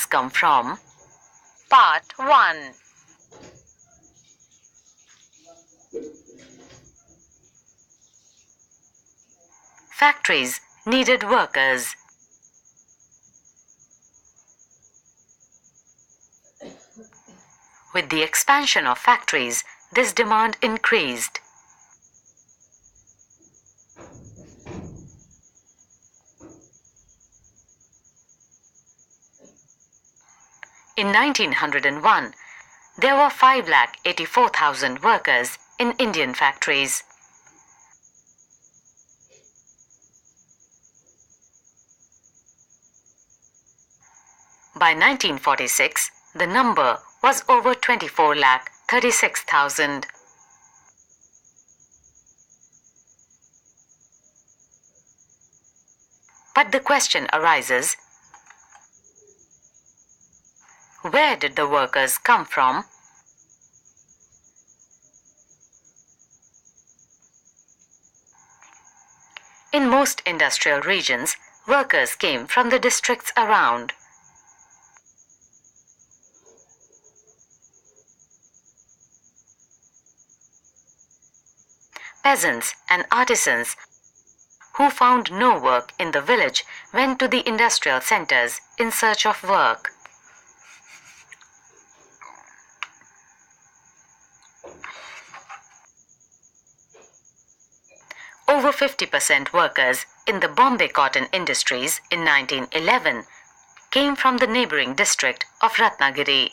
workers come from? Part 1. Factories needed workers. With the expansion of factories, this demand increased. In 1901, there were 5,84,000 workers in Indian factories. By 1946, the number was over 24,36,000. But the question arises, where did the workers come from? In most industrial regions, workers came from the districts around. Peasants and artisans who found no work in the village went to the industrial centers in search of work. Over 50% workers in the Bombay cotton industries in 1911 came from the neighboring district of Ratnagiri.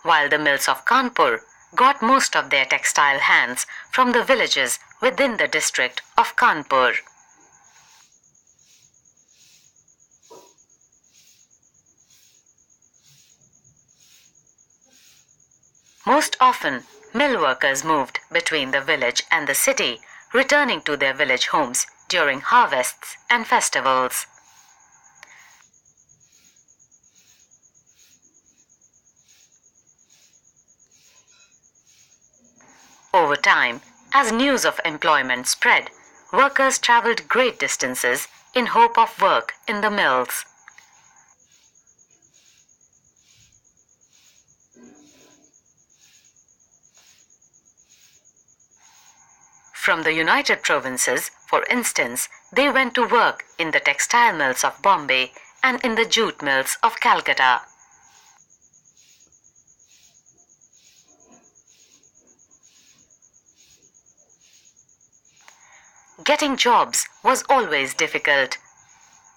While the mills of Kanpur got most of their textile hands from the villages within the district of Kanpur. Most often, mill workers moved between the village and the city, returning to their village homes during harvests and festivals. Over time, as news of employment spread, workers traveled great distances in hope of work in the mills. From the United Provinces, for instance, they went to work in the textile mills of Bombay and in the jute mills of Calcutta. Getting jobs was always difficult,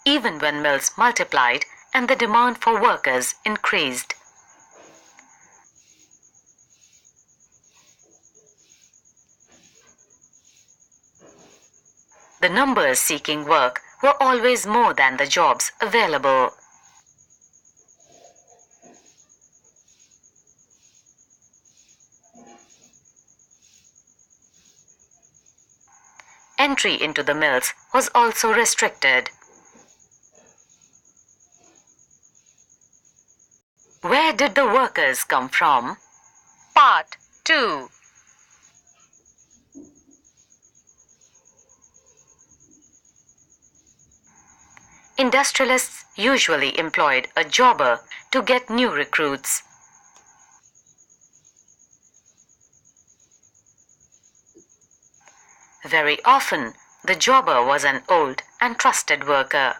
even when mills multiplied and the demand for workers increased. The numbers seeking work were always more than the jobs available. Entry into the mills was also restricted. Where did the workers come from? Part 2. Industrialists usually employed a jobber to get new recruits. Very often, the jobber was an old and trusted worker.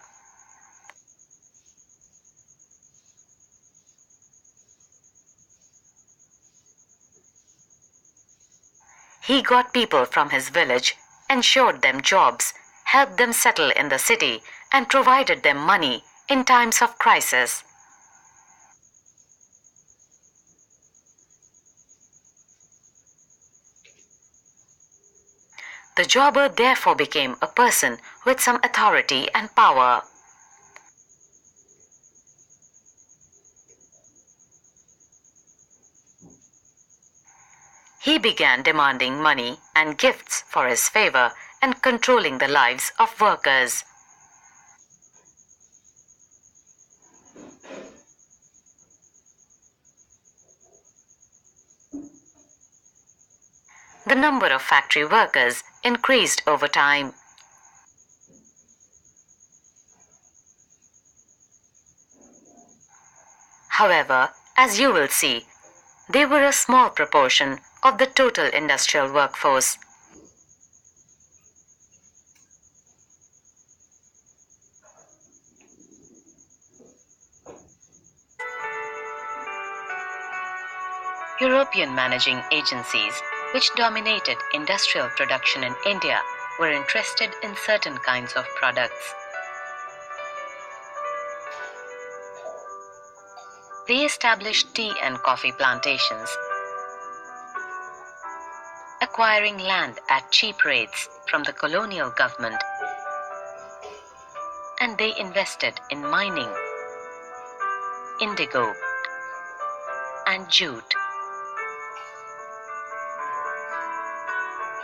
He got people from his village, ensured them jobs, helped them settle in the city, and provided them money in times of crisis. The jobber therefore became a person with some authority and power. He began demanding money and gifts for his favor and controlling the lives of workers. the number of factory workers increased over time. However, as you will see, they were a small proportion of the total industrial workforce. European managing agencies, which dominated industrial production in India, were interested in certain kinds of products. They established tea and coffee plantations, acquiring land at cheap rates from the colonial government, and they invested in mining, indigo, and jute.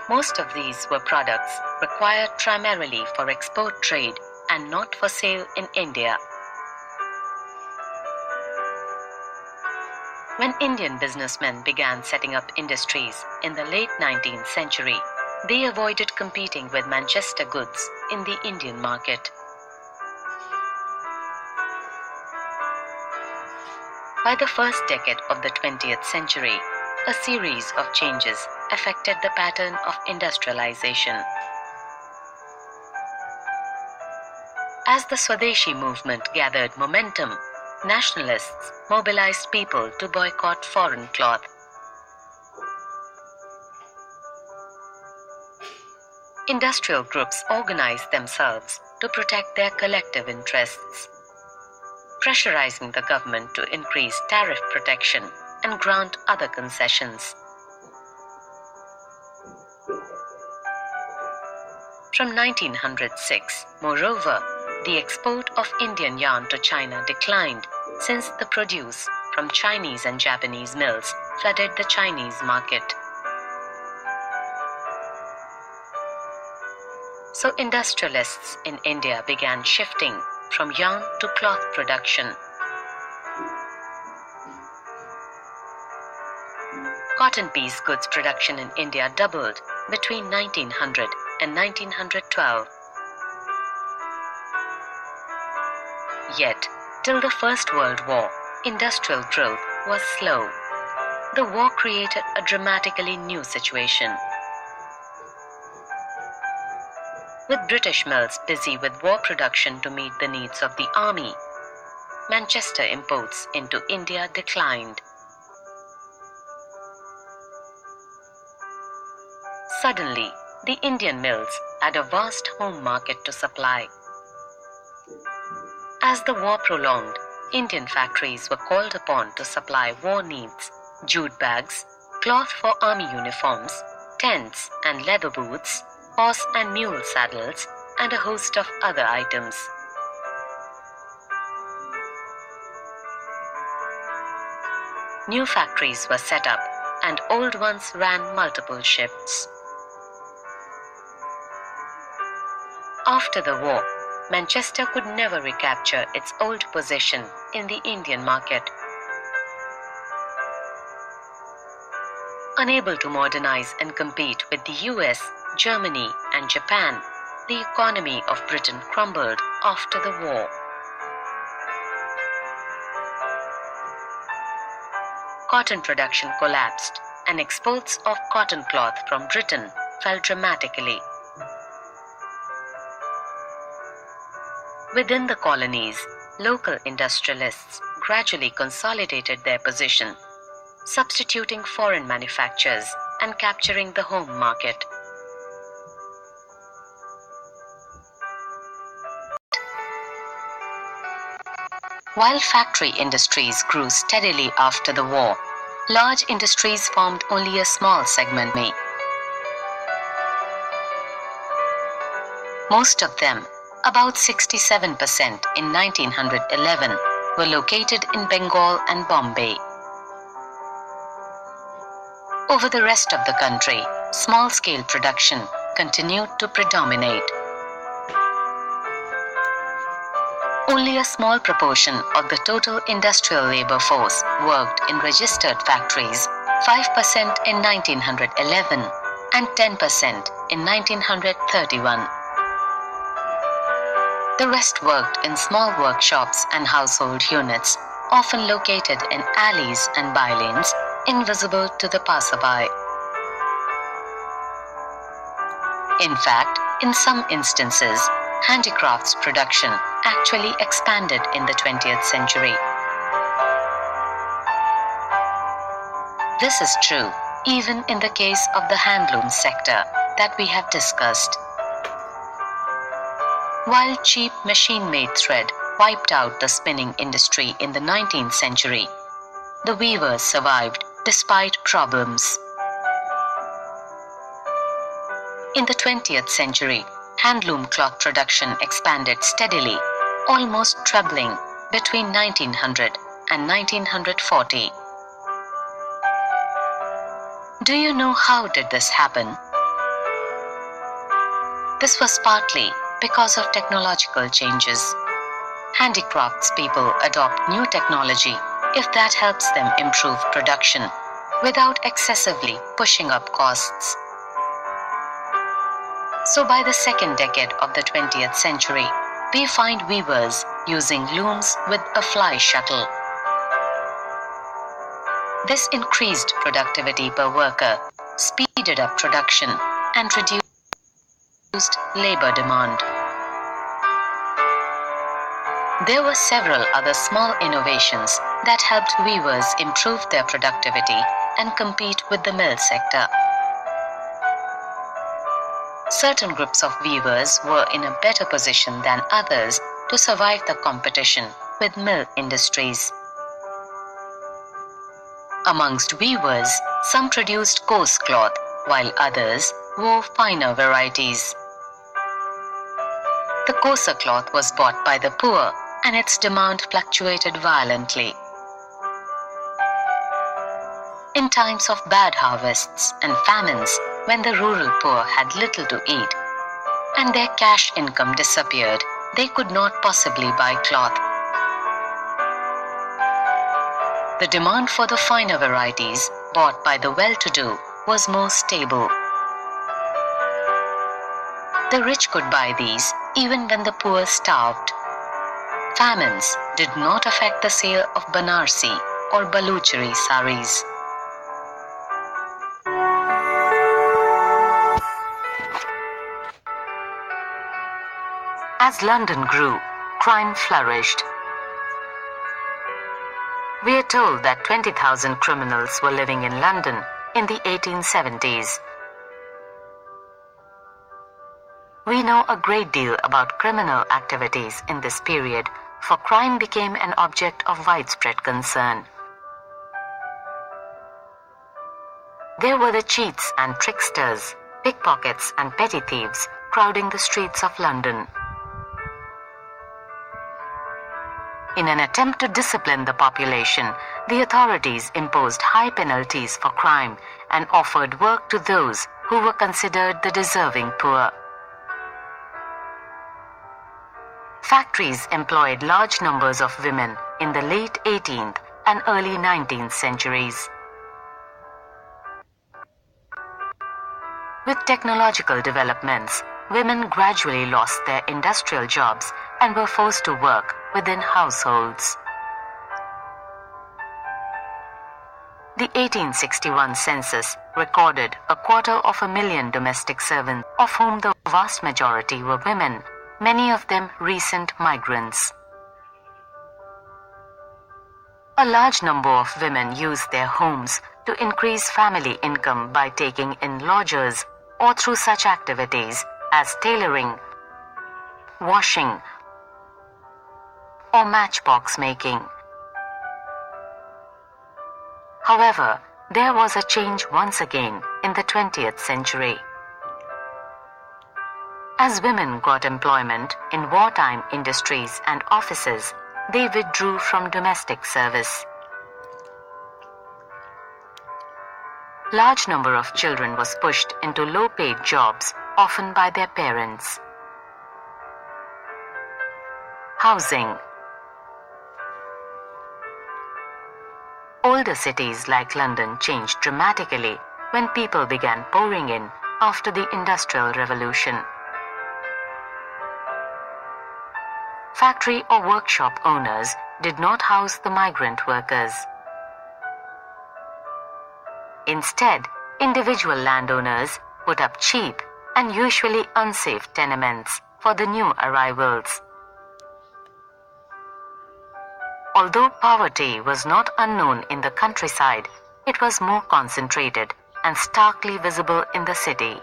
Most of these were products required primarily for export trade and not for sale in India. When Indian businessmen began setting up industries in the late 19th century, they avoided competing with Manchester goods in the Indian market. By the first decade of the 20th century, a series of changes affected the pattern of industrialization. As the Swadeshi movement gathered momentum, nationalists mobilized people to boycott foreign cloth. Industrial groups organized themselves to protect their collective interests, pressurizing the government to increase tariff protection and grant other concessions. From 1906, moreover, the export of Indian yarn to China declined since the produce from Chinese and Japanese mills flooded the Chinese market. So industrialists in India began shifting from yarn to cloth production. Cotton piece goods production in India doubled between 1900 and 1912. Yet, till the First World War, industrial growth was slow. The war created a dramatically new situation. With British mills busy with war production to meet the needs of the army, Manchester imports into India declined. Suddenly, the Indian mills had a vast home market to supply. As the war prolonged, Indian factories were called upon to supply war needs: jute bags, cloth for army uniforms, tents and leather boots, horse and mule saddles, and a host of other items. New factories were set up, and old ones ran multiple shifts. After the war, Manchester could never recapture its old position in the Indian market. Unable to modernize and compete with the US, Germany, and Japan, the economy of Britain crumbled after the war. Cotton production collapsed, and exports of cotton cloth from Britain fell dramatically. Within the colonies, local industrialists gradually consolidated their position, substituting foreign manufactures and capturing the home market. While factory industries grew steadily after the war, large industries formed only a small segment. Most of them, about 67% in 1911, were located in Bengal and Bombay. Over the rest of the country, small-scale production continued to predominate. Only a small proportion of the total industrial labor force worked in registered factories, 5% in 1911, and 10% in 1931. The rest worked in small workshops and household units, often located in alleys and bylanes, invisible to the passerby. In fact, in some instances, handicrafts production actually expanded in the 20th century. This is true even in the case of the handloom sector that we have discussed. While cheap machine-made thread wiped out the spinning industry in the 19th century, the weavers survived despite problems. In the 20th century, handloom cloth production expanded steadily, almost trebling between 1900 and 1940. Do you know how did this happen? This was partly because of technological changes. Handicrafts people adopt new technology if that helps them improve production without excessively pushing up costs. So by the second decade of the 20th century, we find weavers using looms with a fly shuttle. This increased productivity per worker, speeded up production, and reduced labor demand. There were several other small innovations that helped weavers improve their productivity and compete with the mill sector. Certain groups of weavers were in a better position than others to survive the competition with mill industries. Amongst weavers, some produced coarse cloth, while others wore finer varieties. The coarser cloth was bought by the poor, and its demand fluctuated violently. In times of bad harvests and famines, when the rural poor had little to eat, and their cash income disappeared, they could not possibly buy cloth. The demand for the finer varieties, bought by the well-to-do, was more stable. The rich could buy these even when the poor starved. Famines did not affect the sale of Banarsi or Baluchari saris. As London grew, crime flourished. We are told that 20,000 criminals were living in London in the 1870s. We know a great deal about criminal activities in this period, for crime became an object of widespread concern. There were the cheats and tricksters, pickpockets and petty thieves crowding the streets of London. In an attempt to discipline the population, the authorities imposed high penalties for crime and offered work to those who were considered the deserving poor. Factories employed large numbers of women in the late 18th and early 19th centuries. With technological developments, women gradually lost their industrial jobs and were forced to work within households. The 1861 census recorded 250,000 domestic servants, of whom the vast majority were women, many of them recent migrants. A large number of women used their homes to increase family income by taking in lodgers or through such activities as tailoring, washing, or matchbox making. However, there was a change once again in the 20th century. As women got employment in wartime industries and offices, they withdrew from domestic service. Large number of children was pushed into low-paid jobs, often by their parents. Housing. Older cities like London changed dramatically when people began pouring in after the Industrial Revolution. Factory or workshop owners did not house the migrant workers. Instead, individual landowners put up cheap and usually unsafe tenements for the new arrivals. Although poverty was not unknown in the countryside, it was more concentrated and starkly visible in the city.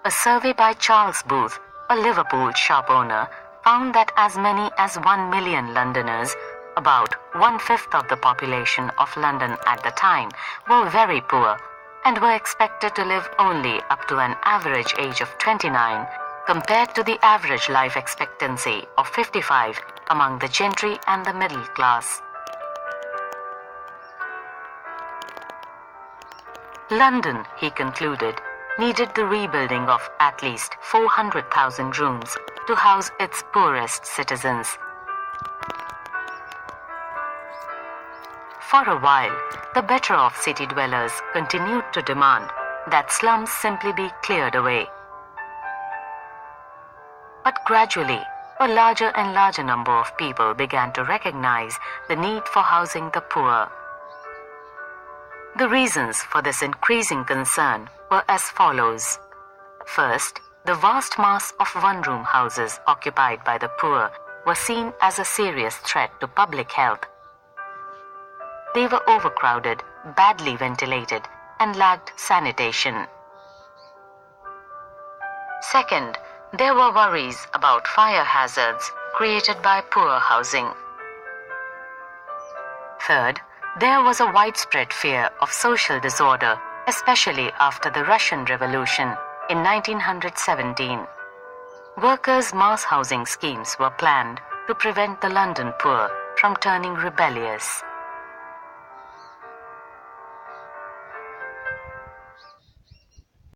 A survey by Charles Booth, a Liverpool shop owner, found that as many as 1 million Londoners, about 1/5 of the population of London at the time, were very poor and were expected to live only up to an average age of 29, compared to the average life expectancy of 55 among the gentry and the middle class. London, he concluded, needed the rebuilding of at least 400,000 rooms to house its poorest citizens. For a while, the better-off city dwellers continued to demand that slums simply be cleared away. But gradually, a larger and larger number of people began to recognize the need for housing the poor. The reasons for this increasing concern were as follows. First, the vast mass of one-room houses occupied by the poor were seen as a serious threat to public health. They were overcrowded, badly ventilated, and lacked sanitation. Second, there were worries about fire hazards created by poor housing. Third, there was a widespread fear of social disorder, especially after the Russian Revolution in 1917. Workers' mass housing schemes were planned to prevent the London poor from turning rebellious.